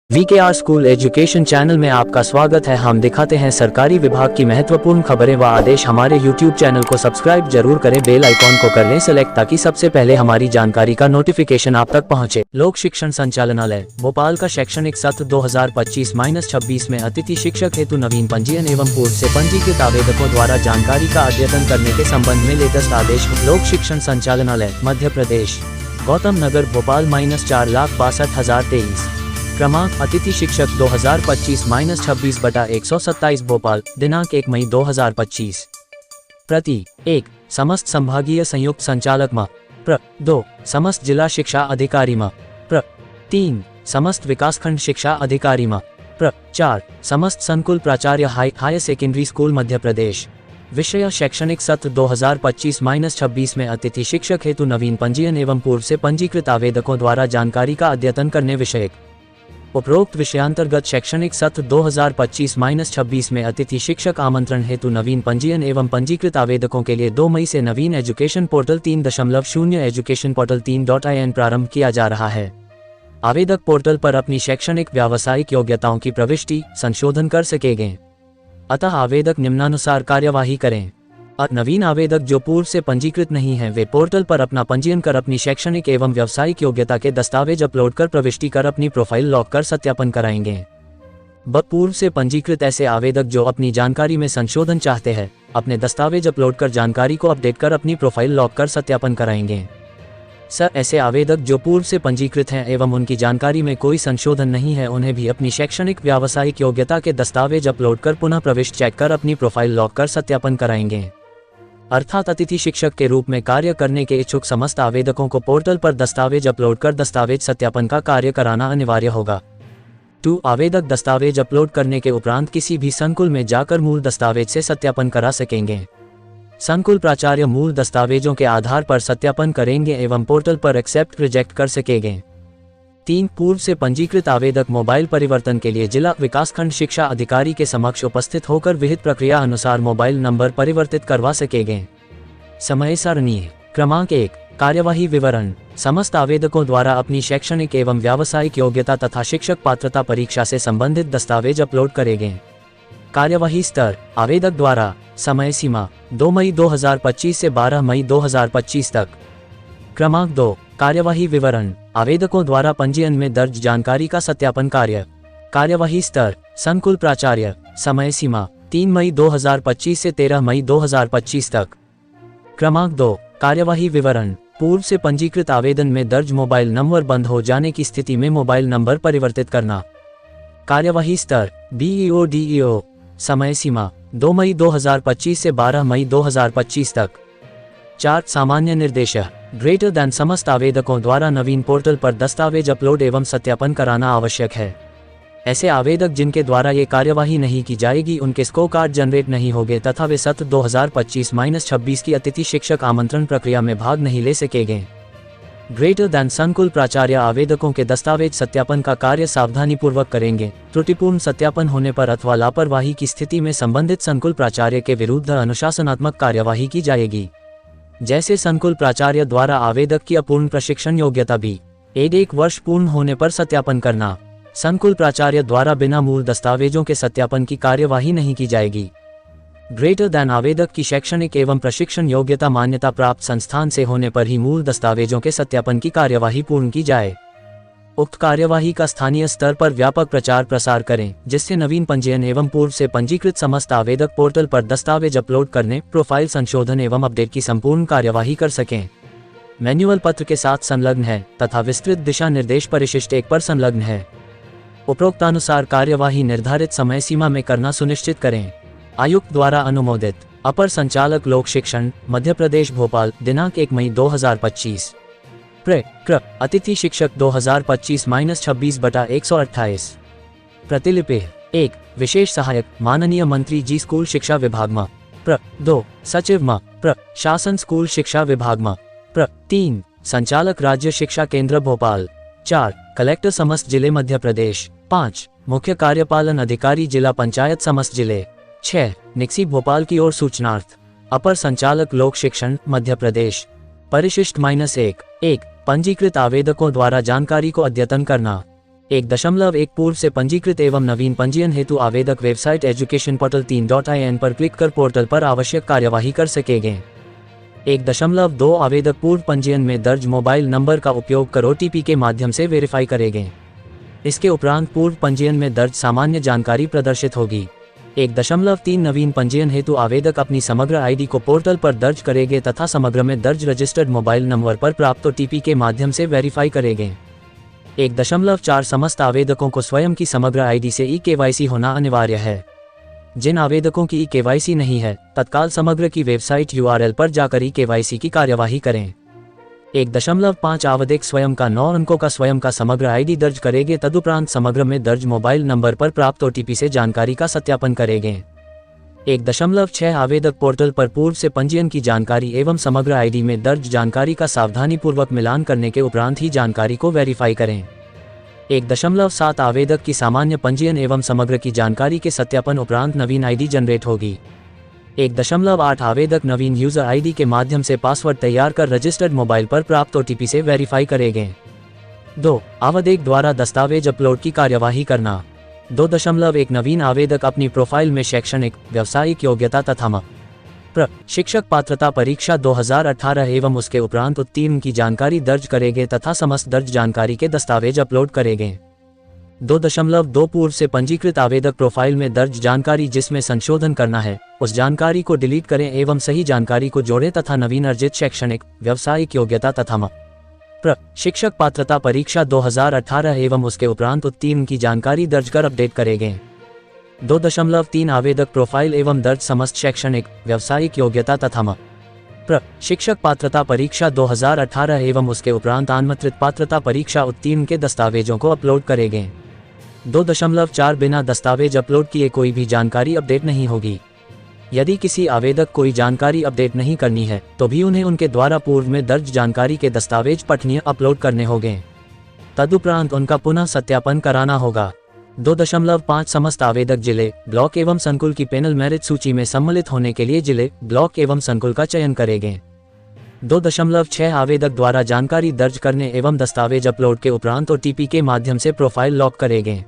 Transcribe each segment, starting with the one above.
VKR school education channel में आपका स्वागत है। हम दिखाते हैं सरकारी विभाग की महत्वपूर्ण खबरें व आदेश। हमारे YouTube चैनल को सब्सक्राइब जरूर करें, बेल आइकॉन को कर लें सेलेक्ट ताकि सबसे पहले हमारी जानकारी का नोटिफिकेशन आप तक पहुंचे। लोक शिक्षण संचालनालय भोपाल का शैक्षणिक सत्र 2025-26 में अतिथि शिक्षक हेतु नवीन पंजीयन एवं पूर्व से पंजीकृत आवेदकों द्वारा जानकारी का अद्यतन करने के संबंध में लेटेस्ट आदेश। लोक शिक्षण संचालनालय मध्य प्रदेश, गौतम नगर, भोपाल -4,62,023। क्रमांक अतिथि शिक्षक 2025-26/127 भोपाल, दिनांक 1 मई 2025। प्रति 1 समस्त संभागीय संयुक्त संचालक म प्र 2 समस्त जिला शिक्षा अधिकारी म प्र 3 समस्त विकासखंड शिक्षा अधिकारी म प्र 4 समस्त संकुल प्राचार्य high secondary school Madhya Pradesh. विषय शैक्षणिक सत्र 2025-26 में अतिथि शिक्षक हेतु नवीन पंजीयन एवं पूर्व से पंजीकृत आवेदकों द्वारा जानकारी का अद्यतन करने विषयक। उपरोक्त विषयांतर्गत शैक्षणिक सत्र 2025-26 में अतिथि शिक्षक आमंत्रण हेतु नवीन पंजीयन एवं पंजीकृत आवेदकों के लिए 2 मई से नवीन education portal 3.0 education portal 3.in प्रारंभ किया जा रहा है। आवेदक पोर्टल पर अपनी शैक्षणिक व्यावसायिक योग्यताओं की प्रविष्टि संशोधन कर सकेंगे, अतः आवेदक निम्नानुसार कार्यवाही करें। नवीन आवेदक जो पूर्व से पंजीकृत नहीं हैं, वे पोर्टल पर अपना पंजीयन कर अपनी शैक्षणिक एवं व्यावसायिक योग्यता के दस्तावेज अपलोड कर प्रविष्टि कर अपनी प्रोफाइल लॉक कर सत्यापन कराएंगे। पूर्व से पंजीकृत ऐसे आवेदक जो अपनी जानकारी में संशोधन चाहते हैं, अपने दस्तावेज अपलोड कर जानकारी को अपडेट कर अपनी प्रोफाइल लॉक कर सत्यापन कराएंगे। ऐसे आवेदक जो पूर्व से पंजीकृत हैं एवं उनकी जानकारी में कोई संशोधन नहीं है, उन्हें भी अपनी शैक्षणिक व्यावसायिक योग्यता के दस्तावेज अपलोड कर पुनः प्रविष्टि चेक कर अपनी प्रोफाइल लॉक कर सत्यापन कराएंगे। अर्थात अतिथि शिक्षक के रूप में कार्य करने के इच्छुक समस्त आवेदकों को पोर्टल पर दस्तावेज अपलोड कर दस्तावेज सत्यापन का कार्य कराना अनिवार्य होगा। 2 आवेदक दस्तावेज अपलोड करने के उपरांत किसी भी संकुल में जाकर मूल दस्तावेज से सत्यापन करा सकेंगे। संकुल प्राचार्य मूल दस्तावेजों के आधार पर सत्यापन करेंगे एवं पोर्टल पर एक्सेप्ट रिजेक्ट कर सकेंगे। 3 पूर्व से पंजीकृत आवेदक मोबाइल परिवर्तन के लिए जिला विकासखंड शिक्षा अधिकारी के समक्ष उपस्थित होकर विहित प्रक्रिया अनुसार मोबाइल नंबर परिवर्तित करवा सकेंगे। समय सारणी। क्रमांक 1 कार्यवाही विवरण। समस्त आवेदकों द्वारा अपनी शैक्षणिक एवं व्यावसायिक योग्यता तथा शिक्षक पात्रता परीक्षा से संबंधित दस्तावेज अपलोड करेंगे। कार्यवाही स्तर। आवेदक द्वारा। समय सीमा 2 मई 2025 से 12 मई 2025 तक। क्रमांक 2 कार्यवाही विवरण। आवेदकों द्वारा पंजीयन में दर्ज जानकारी का सत्यापन कार्य। कार्यवाही स्तर। संकुल प्राचार्य। समय सीमा 3 मई 2025 से 13 मई 2025 तक। क्रमांक 2 कार्यवाही विवरण। पूर्व से पंजीकृत आवेदन में दर्ज मोबाइल नंबर बंद हो जाने की स्थिति में मोबाइल नंबर परिवर्तित करना। कार्यवाही स्तर BEO/DEO। समय सीमा 2 मई 2025 से 12 मई 2025 तक। 4 सामान्य निर्देश। ग्रेटर दैन समस्त आवेदकों द्वारा नवीन पोर्टल पर दस्तावेज अपलोड एवं सत्यापन कराना आवश्यक है। ऐसे आवेदक जिनके द्वारा ये कार्यवाही नहीं की जाएगी, उनके स्कोर कार्ड जनरेट नहीं होंगे तथा वे सत्र 2025-26 की अतिथि शिक्षक आमंत्रण प्रक्रिया में भाग नहीं ले सकेंगे। ग्रेटर दैन संकुल प्राचार्य आवेदकों के दस्तावेज सत्यापन का कार्य सावधानीपूर्वक करेंगे। त्रुटिपूर्ण सत्यापन होने पर अथवा लापरवाही की स्थिति में संबंधित संकुल प्राचार्य के विरुद्ध अनुशासनात्मक कार्यवाही की जाएगी। जैसे संकुल प्राचार्य द्वारा आवेदक की अपूर्ण प्रशिक्षण योग्यता भी 1 वर्ष पूर्ण होने पर सत्यापन करना। संकुल प्राचार्य द्वारा बिना मूल दस्तावेजों के सत्यापन की कार्यवाही नहीं की जाएगी। ग्रेटर दैन आवेदक की शैक्षणिक एवं प्रशिक्षण योग्यता मान्यता प्राप्त संस्थान से होने पर ही मूल दस्तावेजों के सत्यापन की कार्यवाही पूर्ण की जाए। उक्त कार्यवाही का स्थानीय स्तर पर व्यापक प्रचार प्रसार करें, जिससे नवीन पंजीयन एवं पूर्व से पंजीकृत समस्त आवेदक पोर्टल पर दस्तावेज अपलोड करने, प्रोफाइल संशोधन एवं अपडेट की संपूर्ण कार्यवाही कर सकें। मैन्युअल पत्र के साथ संलग्न है तथा विस्तृत दिशा निर्देश परिशिष्ट 1 पर संलग्न है। उपरोक्तानुसार कार्यवाही निर्धारित समय सीमा में करना सुनिश्चित करें। आयुक्त द्वारा अनुमोदित। अपर संचालक लोक शिक्षण मध्य प्रदेश भोपाल, दिनांक 1 मई 2025। क्र अतिथि शिक्षक 2025-26/128। प्रतिलिपि। 1 विशेष सहायक माननीय मंत्री जी स्कूल शिक्षा विभाग में। प्र 2 सचिव में। प्र शासन स्कूल शिक्षा विभाग में। प्र 3 संचालक राज्य शिक्षा केंद्र भोपाल। 4 कलेक्टर समस्त जिले मध्य प्रदेश। 5 मुख्य कार्यपालन अधिकारी जिला पंचायत समस्त जिले। 6 निक्सी भोपाल की ओर सूचनार्थ। अपर संचालक लोक शिक्षण मध्य प्रदेश। परिशिष्ट -1 पंजीकृत आवेदकों द्वारा जानकारी को अद्यतन करना। 1.1 पूर्व से पंजीकृत एवं नवीन पंजीयन हेतु आवेदक वेबसाइट एजुकेशन पोर्टल 3.in पर क्लिक कर पोर्टल पर आवश्यक कार्यवाही कर सकेंगे। 1.2 आवेदक पूर्व पंजीयन में दर्ज मोबाइल नंबर का उपयोग कर OTP के माध्यम से वेरीफाई करेंगे। इसके उपरांत पूर्व पंजीयन में दर्ज सामान्य जानकारी प्रदर्शित होगी। 1.3 नवीन पंजीयन हेतु आवेदक अपनी समग्र ID को पोर्टल पर दर्ज करेंगे तथा समग्र में दर्ज रजिस्टर्ड मोबाइल नंबर पर प्राप्त OTP के माध्यम से वेरीफाई करेंगे। 1.4 समस्त आवेदकों को स्वयं की समग्र ID से eKYC होना अनिवार्य है। जिन आवेदकों की eKYC नहीं है, तत्काल समग्र की वेबसाइट URL पर जाकर eKYC की कार्यवाही करें। 1.5 आवेदक स्वयं का 9 अंकों का स्वयं का समग्र ID दर्ज करेंगे, तदुपरांत समग्र में दर्ज मोबाइल नंबर पर प्राप्त OTP से जानकारी का सत्यापन करेंगे। 1.6 आवेदक पोर्टल पर पूर्व से पंजीयन की जानकारी एवं समग्र ID में दर्ज जानकारी का सावधानीपूर्वक मिलान करने के उपरांत ही जानकारी को वेरीफाई करें। 1.7 आवेदक की सामान्य पंजीयन एवं समग्र की जानकारी के सत्यापन उपरांत नवीन ID जनरेट होगी। 1.8 आवेदक नवीन यूजर ID के माध्यम से पासवर्ड तैयार कर रजिस्टर्ड मोबाइल पर प्राप्त OTP से वेरीफाई करेंगे। 2 आवेदक द्वारा दस्तावेज अपलोड की कार्यवाही करना। 2.1 नवीन आवेदक अपनी प्रोफाइल में शैक्षणिक, व्यावसायिक योग्यता तथा शिक्षक पात्रता परीक्षा 2018 एवं उसके उपरांत उत्तीर्ण की जानकारी दर्ज करेंगे तथा समस्त दर्ज जानकारी के दस्तावेज अपलोड करेंगे। 2.2 पूर्व से पंजीकृत आवेदक प्रोफाइल में दर्ज जानकारी जिसमें संशोधन करना है, उस जानकारी को डिलीट करें एवं सही जानकारी को जोड़ें तथा नवीन अर्जित शैक्षणिक, व्यावसायिक योग्यता तथा शिक्षक पात्रता परीक्षा 2018 एवं उसके उपरांत उत्तीर्ण की जानकारी दर्ज कर अपडेट करेंगे। 2.3 आवेदक प्रोफाइल एवं दर्ज समस्त शैक्षणिक, व्यावसायिक योग्यता तथा शिक्षक पात्रता परीक्षा 2018 एवं उसके उपरांत आमंत्रित पात्रता परीक्षा उत्तीर्ण के दस्तावेजों को अपलोड करेंगे। 2.4 बिना दस्तावेज अपलोड किए कोई भी जानकारी अपडेट नहीं होगी। यदि किसी आवेदक कोई जानकारी अपडेट नहीं करनी है तो भी उन्हें उनके द्वारा पूर्व में दर्ज जानकारी के दस्तावेज पठनीय अपलोड करने होंगे, तदुपरांत उनका पुनः सत्यापन कराना होगा। 2.5 समस्त आवेदक जिले, ब्लॉक एवं संकुल की पैनल मेरिट सूची में सम्मिलित होने के लिए जिले, ब्लॉक एवं संकुल का चयन करेंगे। 2.6 आवेदक द्वारा जानकारी दर्ज करने एवं दस्तावेज अपलोड के उपरांत OTP के माध्यम से प्रोफाइल लॉक करेंगे।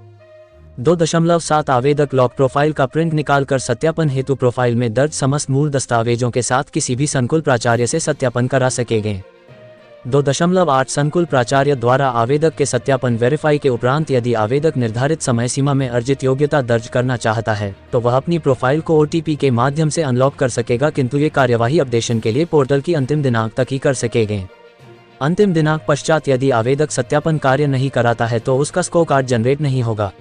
2.7 आवेदक लॉक प्रोफाइल का प्रिंट निकाल कर सत्यापन हेतु प्रोफाइल में दर्ज समस्त मूल दस्तावेजों के साथ किसी भी संकुल प्राचार्य से सत्यापन करा सकेंगे। 2.8 संकुल प्राचार्य द्वारा आवेदक के सत्यापन वेरीफाई के उपरांत यदि आवेदक निर्धारित समय सीमा में अर्जित योग्यता दर्ज करना चाहता है तो वह अपनी प्रोफाइल को OTP के माध्यम से अनलॉक कर सकेगा, किंतु ये कार्यवाही अपडेशन के लिए पोर्टल की अंतिम दिनांक तक ही कर सकेंगे। अंतिम दिनांक पश्चात यदि आवेदक सत्यापन कार्य नहीं कराता है तो उसका स्कोर कार्ड जनरेट नहीं होगा।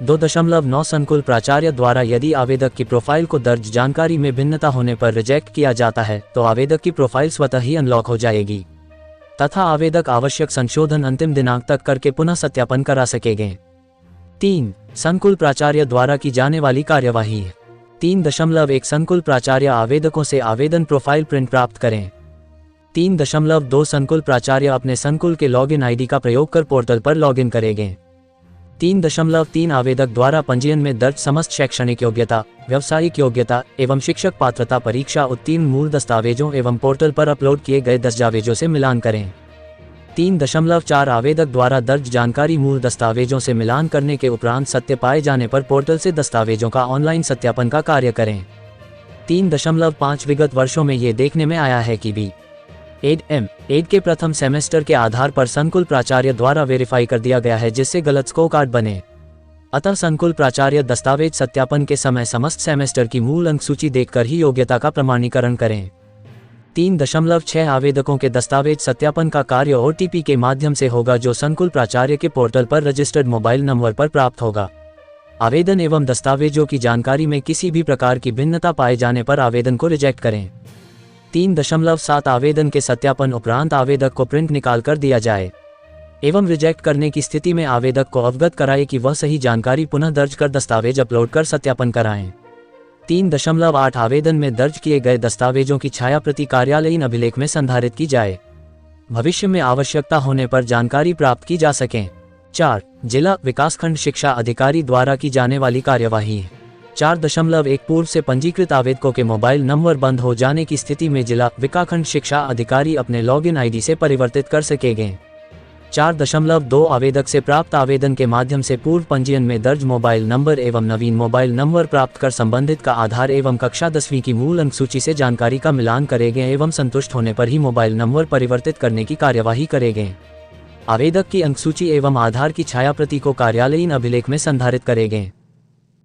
2.9 संकुल प्राचार्य द्वारा यदि आवेदक की प्रोफाइल को दर्ज जानकारी में भिन्नता होने पर रिजेक्ट किया जाता है तो आवेदक की प्रोफाइल स्वतः ही अनलॉक हो जाएगी तथा आवेदक आवश्यक संशोधन अंतिम दिनांक तक करके पुनः सत्यापन करा सकेंगे। 3 संकुल प्राचार्य द्वारा की जाने वाली कार्यवाही। 3.1 संकुल प्राचार्य आवेदकों से आवेदन प्रोफाइल प्रिंट प्राप्त करें। 3.2 संकुल प्राचार्य अपने संकुल के लॉगिन ID का प्रयोग कर पोर्टल पर लॉगिन करेंगे। 3.3 आवेदक द्वारा पंजीयन में दर्ज समस्त शैक्षणिक योग्यता, व्यावसायिक योग्यता एवं शिक्षक पात्रता परीक्षा उत्तीर्ण मूल दस्तावेजों एवं पोर्टल पर अपलोड किए गए दस्तावेजों से मिलान करें। 3.4 आवेदक द्वारा दर्ज जानकारी मूल दस्तावेजों से मिलान करने के उपरांत सत्य पाए जाने पर पोर्टल से दस्तावेजों का ऑनलाइन सत्यापन का कार्य करें। 3.5 विगत वर्षों में ये देखने में आया है कि एड के प्रथम सेमेस्टर के आधार पर संकुल प्राचार्य द्वारा वेरीफाई कर दिया गया है जिससे गलत स्कोर कार्ड बने। अतः संकुल प्राचार्य दस्तावेज सत्यापन के समय समस्त सेमेस्टर की मूल अंक सूची देखकर ही योग्यता का प्रमाणीकरण करें। 3.6 आवेदकों के दस्तावेज सत्यापन का कार्य OTP के माध्यम से होगा जो संकुल प्राचार्य के पोर्टल पर रजिस्टर्ड मोबाइल नंबर पर प्राप्त होगा। आवेदन एवं दस्तावेजों की जानकारी में किसी भी प्रकार की भिन्नता पाए जाने पर आवेदन को रिजेक्ट करें। 3.7 आवेदन के सत्यापन उपरांत आवेदक को प्रिंट निकाल कर दिया जाए एवं रिजेक्ट करने की स्थिति में आवेदक को अवगत कराए कि वह सही जानकारी पुनः दर्ज कर दस्तावेज अपलोड कर सत्यापन कराएं। 3.8 आवेदन में दर्ज किए गए दस्तावेजों की छाया प्रति कार्यालयीन अभिलेख में संधारित की जाए, भविष्य में आवश्यकता होने पर जानकारी प्राप्त की जा सके। 4 जिला विकासखंड शिक्षा अधिकारी द्वारा की जाने वाली कार्यवाही। 4.1 पूर्व से पंजीकृत आवेदकों के मोबाइल नंबर बंद हो जाने की स्थिति में जिला विकासखंड शिक्षा अधिकारी अपने लॉगिन ID से परिवर्तित कर सकेंगे। 4.2 आवेदक से प्राप्त आवेदन के माध्यम से पूर्व पंजीयन में दर्ज मोबाइल नंबर एवं नवीन मोबाइल नंबर प्राप्त कर संबंधित का आधार एवं कक्षा 10वीं की मूल अंक सूची से जानकारी का मिलान करेंगे एवं संतुष्ट होने पर ही मोबाइल नंबर परिवर्तित करने की कार्यवाही करेंगे। आवेदक की अंक सूची एवं आधार की छाया प्रति को कार्यालयीन अभिलेख में संधारित करेंगे।